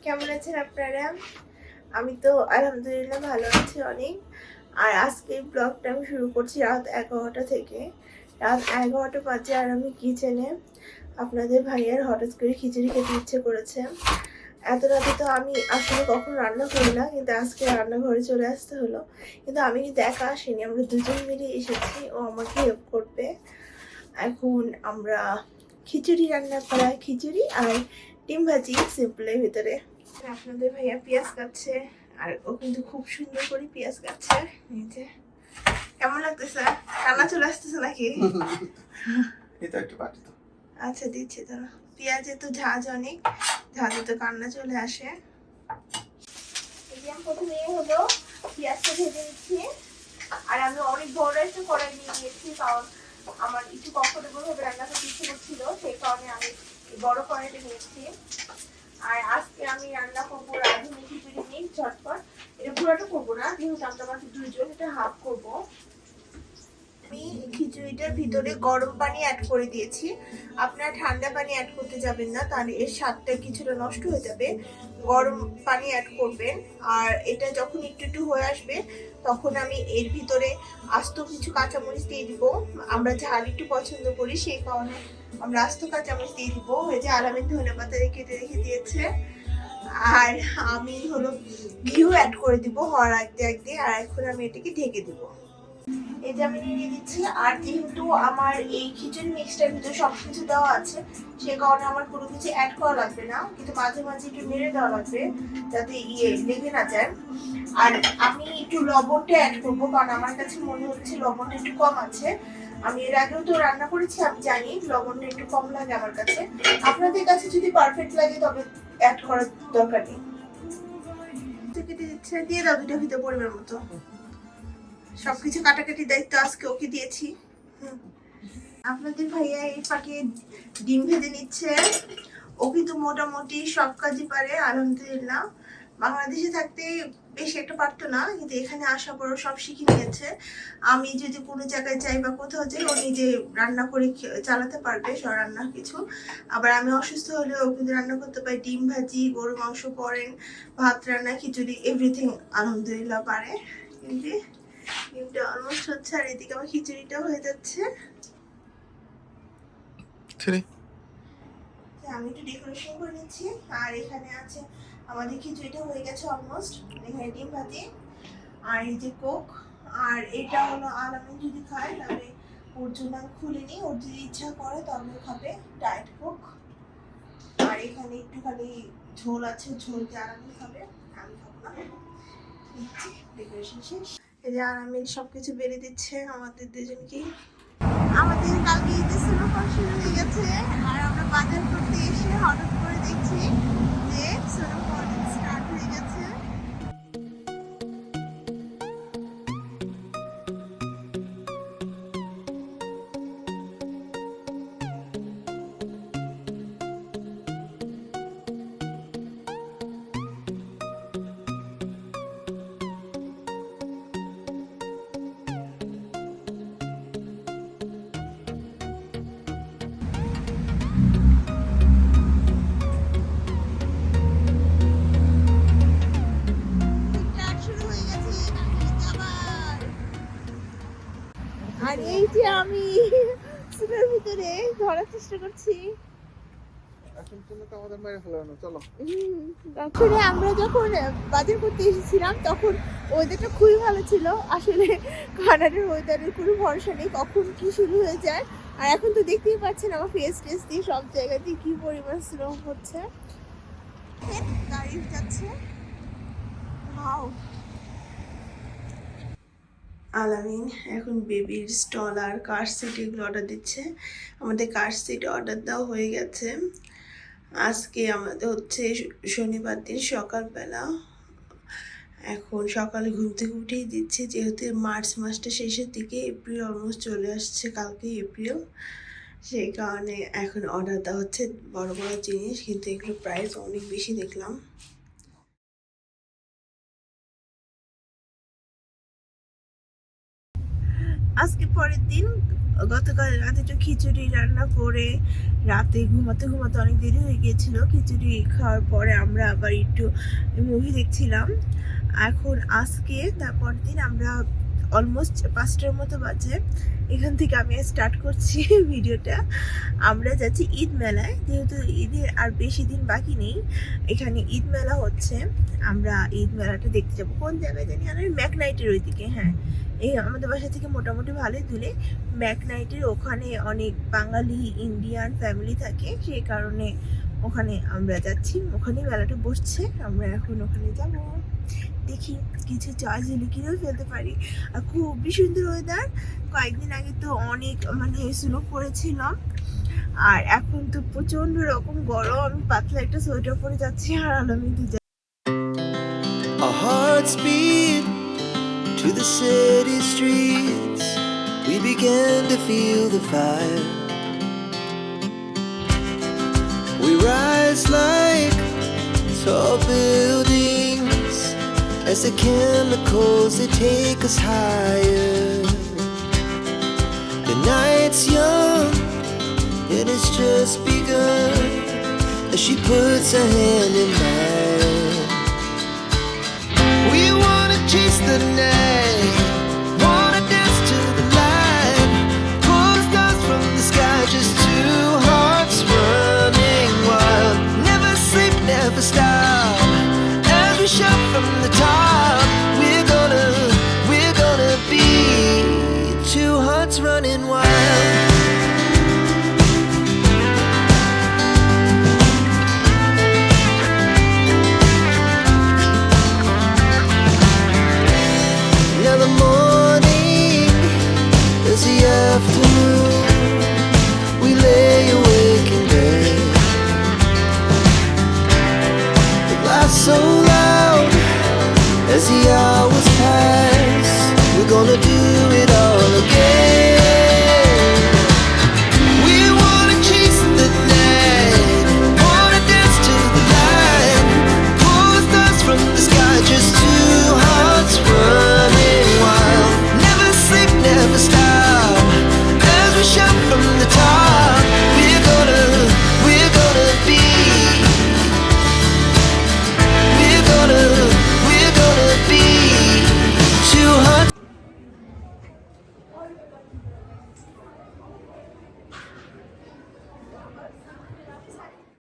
কেমন আছেন আপনারা? আমি তো আলহামদুলিল্লাহ ভালো আছি অনেক। আর আজকে ব্লগটা আমি শুরু করছি রাত 11টা থেকে। রাত 11টা বাজে আর আমি কিচেনে। আপনাদের ভাইয়ার হঠাৎ করে খিচুড়ি খেতে ইচ্ছে করেছে। এত রাতে তো আমি আসলে কখনো রান্না করি না, কিন্তু আজকে রান্নাঘরে চলে আসতে হলো। কিন্তু আমি কিন্তু একা আসিনি, আমরা দুজন মিলে এসেছি, ও আমাকে হেল্প করবে। এখন আমরা খিচুড়ি রান্না করা, খিচুড়ি আর ডিম ভাজি সিম্পলের ভিতরে। আপনাদের ভাইয়া পেঁয়াজ কাটছে, আর ও কিন্তু খুব সুন্দর করে পেঁয়াজ কাটছে। এই যে কেমন লাগতেছে? কান্না চলে আসতেছে নাকি? এটা একটু বাটি তো। আচ্ছা দিচ্ছি তো। পেঁয়াজে তো ঝাঁজ অনেক, ঝাঁজে তো কান্না চলে আসে। এই যে আমি প্রথমে হলো পেঁয়াজটা ভেজে নিচ্ছি। আর আমি অনেক বড় একটা কড়াই নিয়ে নিয়েছি, কারণ আমার একটু কমফোর্টেবল ভাবে রান্না করতে ইচ্ছে করছিল, সেই কারণে আমি বড় কড়াইটা নিয়েছি। আর আজকে আমি রান্না করবো রাঁধুনি খিচুড়ি নিয়ে ঝটপট। এটা পুরোটা করবো না, যেহেতু আমরা মাত্র দুইজন, এটা হাফ করবো। আমি খিচুড়িটার ভিতরে গরম পানি অ্যাড করে দিয়েছি। আপনারা ঠান্ডা পানি অ্যাড করতে যাবেন না, তাহলে এর স্বাদটা কিছুটা নষ্ট হয়ে যাবে। গরম পানি অ্যাড করবেন। আর এটা যখন একটু একটু হয়ে আসবে, তখন আমি এর ভিতরে আস্ত কিছু কাঁচামরিচ দিয়ে দিব। আমরা ঝাল একটু পছন্দ করি, সেই কারণে আমরা আস্ত কাঁচামরিচ দিয়ে দিব। এই যে আলামিন ধনেপাতা কেটে রেখে দিয়েছে। আর আমি হলো ঘিও অ্যাড করে দিব হওয়ার আগে আগে। আর এখন আমি এটাকে ঢেকে দিব। এই যে আমি নিয়ে দিচ্ছি। আর যেহেতু আমার এই খিচুড়ি মিক্সটার ভিতরে সবকিছু দেওয়া আছে, সে কারণে আমার কোনো কিছু অ্যাড করা লাগবে না, কিন্তু মাঝে মাঝে একটু নেড়ে দেওয়া লাগবে, যাতে লেগে না যায়। আর আমি একটু লবণটা অ্যাড করবো, কারণ আমার কাছে মনে হচ্ছে লবণটা একটু কম আছে। আমি এর আগেও তো রান্না করেছি, আমি জানি লবণটা একটু কম লাগে আমার কাছে। আপনাদের কাছে যদি পারফেক্ট লাগে তবে অ্যাড করার দরকার নেই। কেটে দিচ্ছে, দিয়ে দাও দুটো ভিতরে পরিমাণ মতো। সবকিছু কাটাকাটি দায়িত্ব আজকে ওকে দিয়েছি। আপনাদের ভাইয়া এই ফাঁকে ডিম ভেজে নিচ্ছে। ও কিন্তু মোটামুটি সব কাজই পারে আলহামদুলিল্লাহ। বাংলাদেশে থাকতে বেশি একটা পারতো না, কিন্তু এখানে আসার পরও সব শিখে নিয়েছে। আমি যদি কোনো জায়গায় যাই বা কোথাও যাই, ও নিজে রান্না করে চালাতে পারবে সব রান্না কিছু। আবার আমি অসুস্থ হলে ও কিন্তু রান্না করতে পারে, ডিম ভাজি, গরু মাংস করেন, ভাত রান্না, খিচুড়ি, এভরিথিং আলহামদুলিল্লাহ পারে। কিন্তু ডিমটা অলমোস্ট হচ্ছে, আর এদিকে আমার খিচুড়িটা হয়ে যাচ্ছে। আমি একটু ডেকোরেশন করে নিচ্ছি। আর এখানে আছে আমাদের খিচুড়িটা হয়ে গেছে অলমোস্ট। এখানে ডিম ভাজি আর এই যে কোক। আর এটা হলো আলামিন যদি খায় তবে ওর জন্য আমি খুলিনি, ওর যদি ইচ্ছা করে তবে খাবে ডায়েট কোক। আর এখানে একটুখানি ঝোল আছে, ঝোল দিয়ে আলামিন খাবে, আমি খাবো না। ডেকোরেশন শেষ। এই যে আলামিন সবকিছু বেড়ে দিচ্ছে আমাদের দুজনকেই। আমাদের কালকে ঈদের শুরু হয়ে গেছে। আর আমরা বাজার করতে এসে হঠাৎ করে দেখছি যে সোনার স্টার্ট হয়ে গেছে। আর এই যে আমি সুরের ভিতরে ধরার চেষ্টা করছি। আসলে আমরা যখন বাজার করতে এসেছিলাম তখন ওয়েদারটা খুবই ভালো ছিল। আসলে কানাডার ওয়েদারের কোনো ভরসা নেই, কখন কি শুরু হয়ে যায়। আর এখন তো দেখতেই পাচ্ছেন আমার ফেস টেস দিয়ে সব জায়গাতেই কি পরিমাণ স্নো হচ্ছে। গাড়ি যাচ্ছে। ওয়াও। আলামিন এখন বেবির স্টল আর কার সিট এগুলো অর্ডার দিচ্ছে। আমাদের কার সিট অর্ডার দেওয়া হয়ে গেছে। আজকে আমাদের হচ্ছে শনিবার দিন সকালবেলা। এখন সকালে ঘুম থেকে উঠেই দিচ্ছে, যেহেতু মার্চ মাসটা শেষের দিকে, এপ্রিল অলমোস্ট চলে আসছে, কালকে এপ্রিল। সেই কারণে এখন অর্ডার দেওয়া হচ্ছে বড় বড় জিনিস, কিন্তু এগুলো প্রাইস অনেক বেশি দেখলাম। আজকে পরের দিন গতকাল রাতে একটু খিচুড়ি রান্না করে রাতে ঘুমাতে ঘুমাতে অনেক দেরি হয়ে গিয়েছিল। খিচুড়ি খাওয়ার পরে আমরা আবার একটু মুভি দেখছিলাম। এখন আজকে তারপর দিন আমরা অলমোস্ট 5টার মতো বাজে, এখান থেকে আমি স্টার্ট করছি ভিডিওটা। আমরা যাচ্ছি ঈদ মেলায়, যেহেতু ঈদের আর বেশি দিন বাকি নেই, এখানে ঈদ মেলা হচ্ছে। আমরা ঈদ মেলাটা দেখতে যাবো। কোন জায়গায় জানি, আর ম্যাকনাইটের ওইদিকে। হ্যাঁ, এই আমাদের বাসা থেকে মোটামুটি ভালোই দূরে। ম্যাকনাইটের ওখানে অনেক বাঙালি ইন্ডিয়ান ফ্যামিলি থাকে, সেই কারণে ওখানে আমরা যাচ্ছি। ওখানেই মেলাটা বসছে, আমরা এখন ওখানে যাব। দেখি কিছু চয়েস হলে কিনেও ফেলতে পারি। আর খুবই সুন্দর ওয়েদার। কয়েকদিন আগে তো অনেক মানে স্নো পড়েছিল, আর এখন তো প্রচন্ড রকম গরম। আমি পাতলা একটা সোয়েটার পরে যাচ্ছি, আর আলামিন Our hearts beat to the city streets. We began to feel the fire. We rise like tall buildings as the chemicals they take us higher. The night's young and it's just begun as she puts her hand in mine. We wanna chase the night, wanna dance to the light, pull the stars from the sky, just two hearts running wild. Never sleep, never stop, as we shout from the top. We're gonna be two hearts running wild. Now the morning is the afternoon. We lay awake in bed. The laughs so loud as the